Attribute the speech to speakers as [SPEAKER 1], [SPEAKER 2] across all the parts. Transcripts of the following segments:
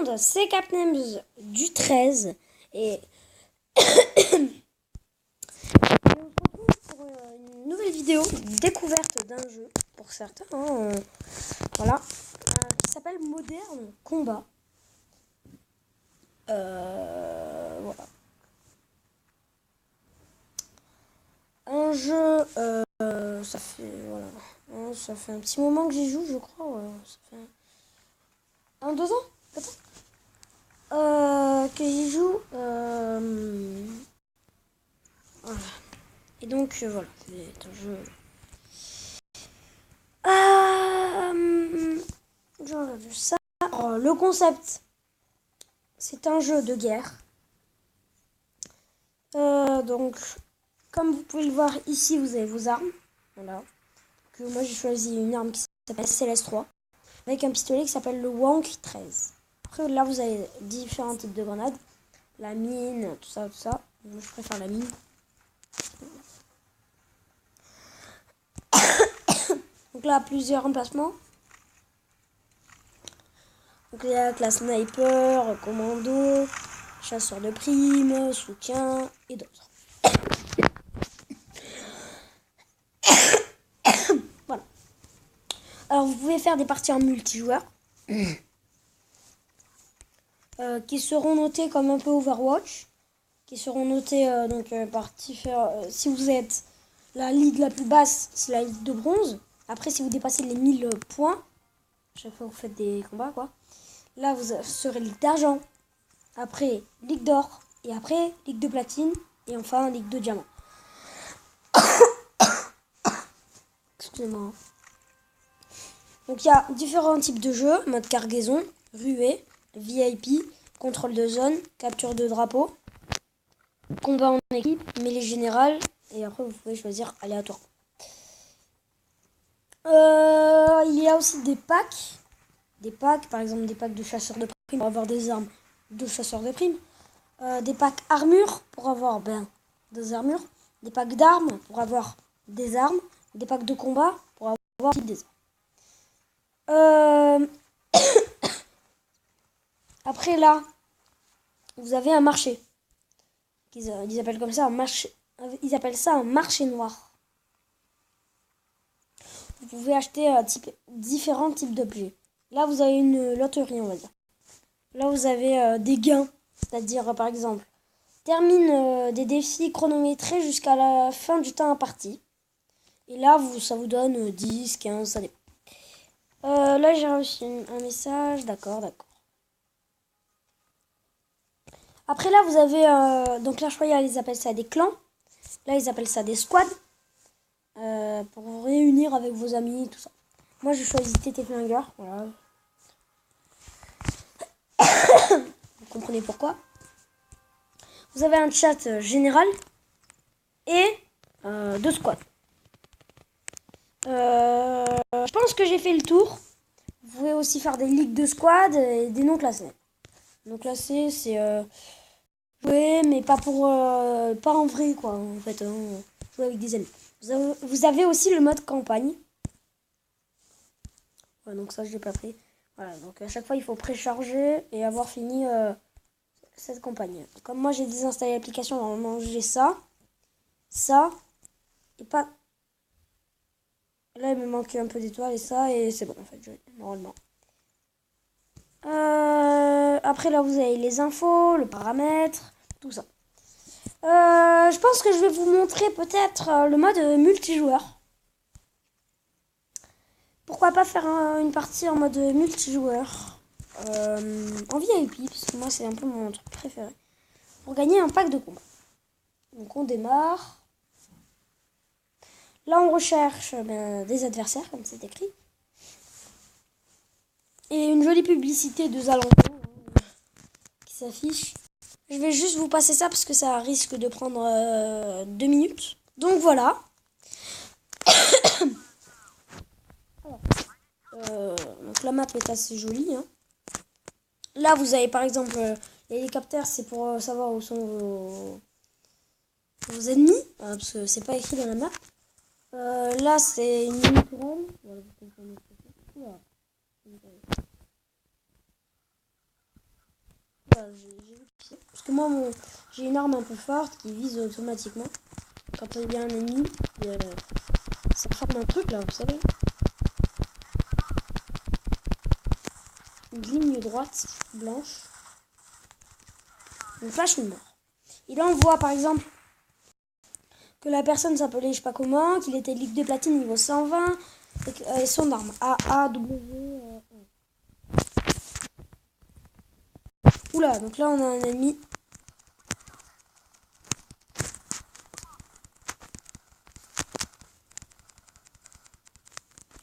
[SPEAKER 1] monde, c'est Capnems du 13 et on se retrouve pour une nouvelle vidéo découverte d'un jeu pour certains, voilà, qui s'appelle Modern Combat. Voilà. Un jeu, ça fait un petit moment que j'y joue, je crois. Ça fait 2 ans, peut-être. Que j'y joue. Voilà. Et donc, voilà, c'est un jeu. J'en ai vu ça. Alors, le concept, c'est un jeu de guerre. Donc, comme vous pouvez le voir ici, vous avez vos armes. Voilà. Donc, moi, j'ai choisi une arme qui s'appelle CLS3 avec un pistolet qui s'appelle le Wank 13. Après, là, vous avez différents types de grenades. La mine, tout ça, tout ça. Moi, je préfère la mine. Donc là, plusieurs emplacements. Donc il y a la sniper, commando, chasseur de primes, soutien et d'autres. Voilà. Alors vous pouvez faire des parties en multijoueur. Qui seront notées comme un peu Overwatch. Qui seront notées par différents... si vous êtes la ligue la plus basse, c'est la ligue de bronze. Après, si vous dépassez les 1000 points, chaque fois que vous faites des combats, quoi. Là, vous serez ligue d'argent. Après, ligue d'or. Et après, ligue de platine. Et enfin, ligue de diamant. Excusez-moi. Donc, il y a différents types de jeux. Mode cargaison, ruée, VIP, contrôle de zone, capture de drapeau, combat en équipe, mêlée générale. Et après, vous pouvez choisir aléatoire. Il y a aussi des packs. Des packs, par exemple, des packs de chasseurs de primes pour avoir des armes de chasseurs de primes. Des packs armure pour avoir des armures. Des packs d'armes pour avoir des armes. Des packs de combat pour avoir des armes. Après là, vous avez un marché. Ils appellent comme ça un marché. Ils appellent ça un marché noir. Vous pouvez acheter différents types d'objets. Là, vous avez une loterie, on va dire. Là, vous avez des gains. C'est-à-dire, par exemple, termine des défis chronométrés jusqu'à la fin du temps imparti. Et là, ça vous donne 10, 15, ça dépend. Là, j'ai reçu un message. D'accord. Après, là, vous avez... donc, Clash Royale, ils appellent ça des clans. Là, ils appellent ça des squads. Pour vous réunir avec vos amis, tout ça. Moi, j'ai choisi TT Flinger. Voilà. Vous comprenez pourquoi. Vous avez un chat général et 2 squads. Je pense que j'ai fait le tour. Vous pouvez aussi faire des ligues de squad et des non classés. Non classés, c'est jouer, mais pas en vrai, quoi. En fait, jouer avec des amis. Vous avez aussi le mode campagne. Ouais, donc ça, je l'ai pas pris. Voilà, donc à chaque fois, il faut précharger et avoir fini cette campagne. Comme moi, j'ai désinstallé l'application, normalement, j'ai ça, et pas... Là, il me manque un peu d'étoiles et ça, et c'est bon, en fait, normalement. Après, là, vous avez les infos, le paramètre, tout ça. Je pense que je vais vous montrer peut-être le mode multijoueur. Pourquoi pas faire une partie en mode multijoueur en VIP, parce que moi, c'est un peu mon truc préféré. Pour gagner un pack de combat. Donc, on démarre. Là, on recherche des adversaires, comme c'est écrit. Et une jolie publicité de Zalando qui s'affiche. Je vais juste vous passer ça parce que ça risque de prendre 2 minutes. Donc voilà. Donc la map est assez jolie. Hein. Là, vous avez par exemple l'hélicoptère, c'est pour savoir où sont vos ennemis. Parce que c'est pas écrit dans la map. Là, c'est une mini tourelle. Voilà, vous comprenez. Voilà. voilà, j'ai vu qui c'est. Parce que moi, j'ai une arme un peu forte qui vise automatiquement. Quand il y a un ennemi, ça forme un truc là, vous savez. Une ligne droite, blanche. Donc là, je suis mort. Et là, on voit par exemple que la personne s'appelait je sais pas comment, qu'il était Ligue de platine niveau 120, et son arme AAW. Oula, donc là, on a un ennemi.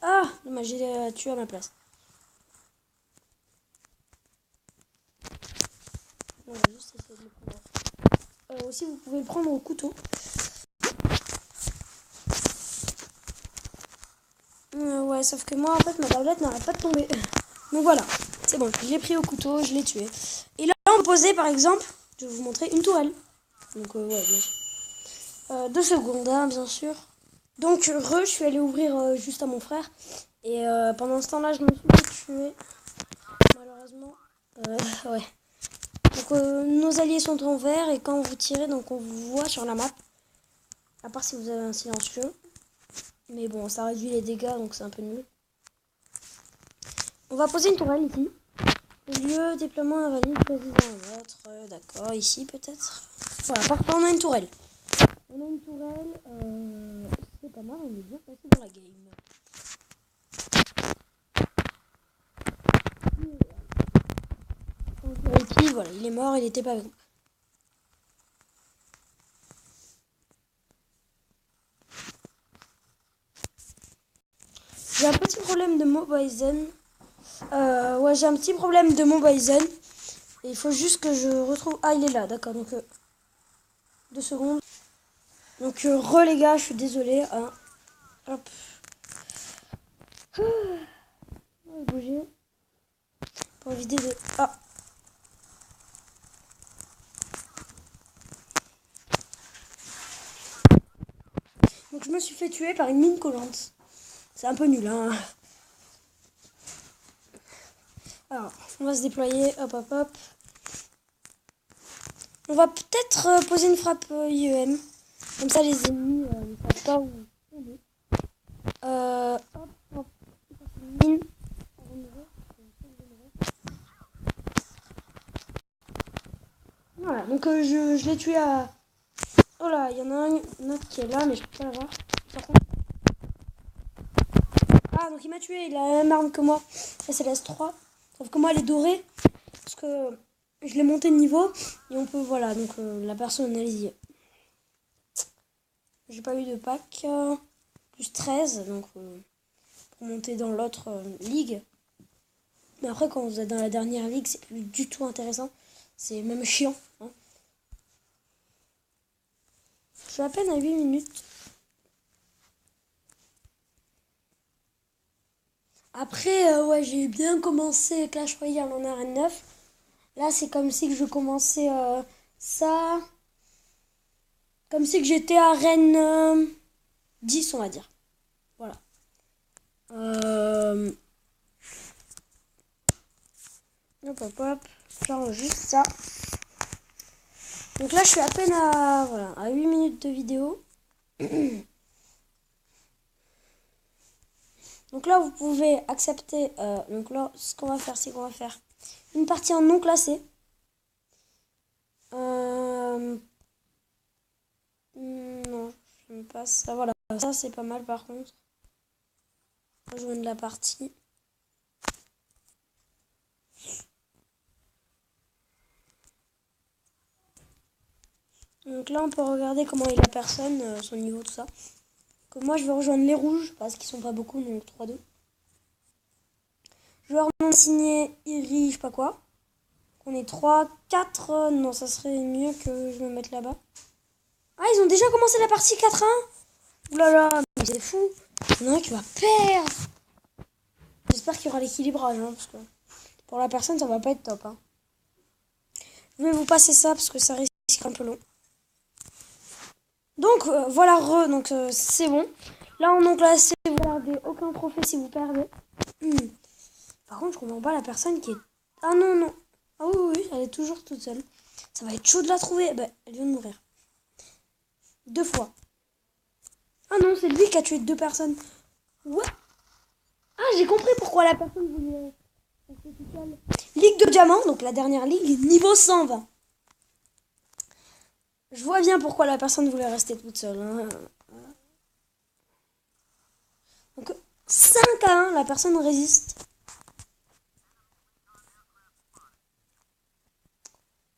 [SPEAKER 1] Ah, dommage, j'ai tué à ma place. On va juste essayer de le prendre. Aussi, vous pouvez le prendre au couteau. Ouais, sauf que moi, en fait, ma tablette n'arrête pas de tomber. Donc voilà, c'est bon, je l'ai pris au couteau, je l'ai tué. Et là, on peut poser, par exemple, je vais vous montrer une tourelle. Donc, ouais, bien sûr. 2 secondes, hein, bien sûr. Donc, je suis allée ouvrir juste à mon frère. Et pendant ce temps-là, je me suis tué. Malheureusement. Ouais. Donc, nos alliés sont en vert. Et quand vous tirez, donc on vous voit sur la map. À part si vous avez un silencieux. Mais bon, ça réduit les dégâts, donc c'est un peu nul. On va poser une tourelle ici. Lieu, déploiement invalide, président neutre. D'accord, ici peut-être. Voilà, parfait, on a une tourelle. On a une tourelle. C'est pas mal, on est bien passé dans la game. Et puis voilà, il est mort, il était pas avec nous. J'ai un petit problème de Mobizen. Ouais, j'ai un petit problème de Mobizen. Et il faut juste que je retrouve... Ah, il est là, d'accord. Donc, 2 secondes. Donc, les gars, je suis désolée. Hein. Hop. On va bouger. Pour éviter de... Ah. Donc, je me suis fait tuer par une mine collante. C'est un peu nul, hein. Alors, on va se déployer. Hop, hop, hop. On va peut-être poser une frappe IEM. Comme ça, les ennemis ne savent pas où tomber. Hop, hop. Mine. Voilà, donc je l'ai tué à... Oh là, il y en a un autre qui est là, mais je peux pas l'avoir. Par contre... Ah, donc il m'a tué, il a la même arme que moi. Ça, c'est l'S3. Sauf que moi, elle est dorée. Parce que je l'ai monté de niveau. Et on peut, voilà, donc la personnaliser. J'ai pas eu de pack. Plus 13, donc pour monter dans l'autre ligue. Mais après, quand vous êtes dans la dernière ligue, c'est plus du tout intéressant. C'est même chiant. Hein. Je suis à peine à 8 minutes. Après, ouais, j'ai bien commencé Clash Royale en arène 9. Là, c'est comme si que je commençais ça. Comme si que j'étais arène 10, on va dire. Voilà. Hop, hop, hop. Genre juste ça. Donc là, je suis à peine à, voilà, à 8 minutes de vidéo. Donc là, vous pouvez accepter. Donc là, ce qu'on va faire, c'est qu'on va faire une partie en non classé. Non, je me passe ça. Voilà, ça c'est pas mal par contre. Rejoindre la partie. Donc là, on peut regarder comment est la personne, son niveau, tout ça. Que moi, je vais rejoindre les rouges parce qu'ils sont pas beaucoup, donc 3-2. Joueur non signé, Iri, je sais pas quoi. On est 3, 4. Non, ça serait mieux que je me mette là-bas. Ah, ils ont déjà commencé la partie 4-1. Oulala, mais c'est fou. Il y en a un qui va perdre. J'espère qu'il y aura l'équilibrage, hein, parce que pour la personne, ça va pas être top. Hein. Je vais vous passer ça parce que ça risque un peu long. Donc, voilà, donc c'est bon. Là, en non classé, vous perdez aucun trophée si vous perdez. Par contre, je comprends pas la personne qui est... Ah non, non. Ah oui, oui, elle est toujours toute seule. Ça va être chaud de la trouver. Bah, elle vient de mourir. 2 fois. Ah non, c'est lui qui a tué 2 personnes. What? Ah, j'ai compris pourquoi la personne voulait rester toute seule. Ligue de diamant, donc la dernière ligue, niveau 120. Je vois bien pourquoi la personne voulait rester toute seule. Hein. Donc 5 à 1, la personne résiste.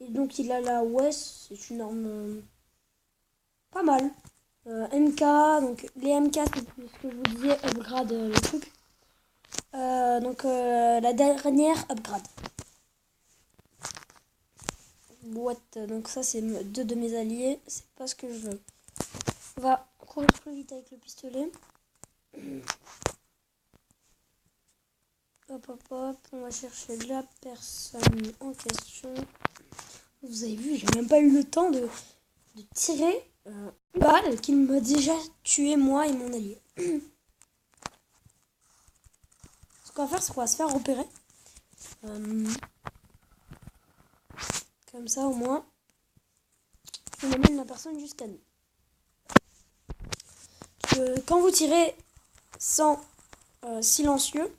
[SPEAKER 1] Et donc il a la West, c'est une arme pas mal. MK, donc les MK c'est ce que je vous disais, upgrade le truc. Donc la dernière upgrade. Boîte, donc ça c'est 2 de mes alliés, c'est pas ce que je veux. On va courir plus vite avec le pistolet. Hop hop hop, on va chercher la personne en question. Vous avez vu, j'ai même pas eu le temps de tirer une balle qui m'a déjà tué moi et mon allié. Ce qu'on va faire, c'est qu'on va se faire repérer. Comme ça au moins, on amène la personne jusqu'à nous. Quand vous tirez sans silencieux,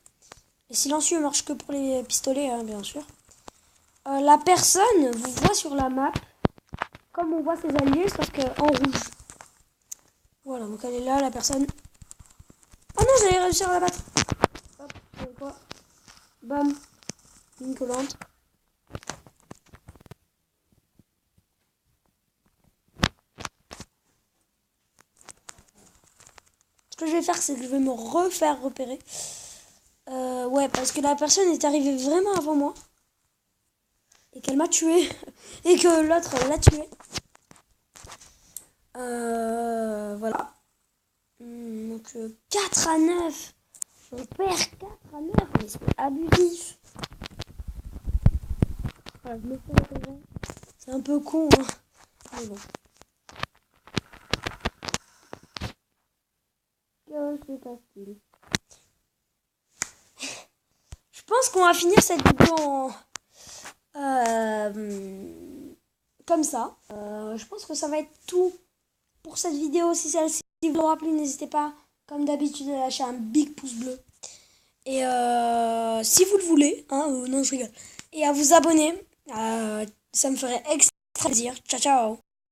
[SPEAKER 1] les silencieux marchent que pour les pistolets, hein, bien sûr. La personne vous voit sur la map comme on voit ses alliés, sauf qu'en rouge. Voilà, donc elle est là, la personne. Oh non, j'allais réussir à la battre. Hop, c'est quoi? Bam, ligne collante. Ce que je vais faire, c'est que je vais me refaire repérer. Ouais, parce que la personne est arrivée vraiment avant moi. Et qu'elle m'a tué. Et que l'autre l'a tué. Voilà. Donc 4 à 9. On perd 4 à 9. Mais c'est abusif. Voilà, je me fais repérer. C'est un peu con, hein. Mais bon. Que se passe-t-il? Je pense qu'on va finir cette vidéo comme ça. Je pense que ça va être tout pour cette vidéo. Si celle-ci vous aura plu, n'hésitez pas, comme d'habitude, à lâcher un big pouce bleu. Et si vous le voulez, hein, non je rigole. Et à vous abonner. Ça me ferait extra plaisir. Ciao ciao.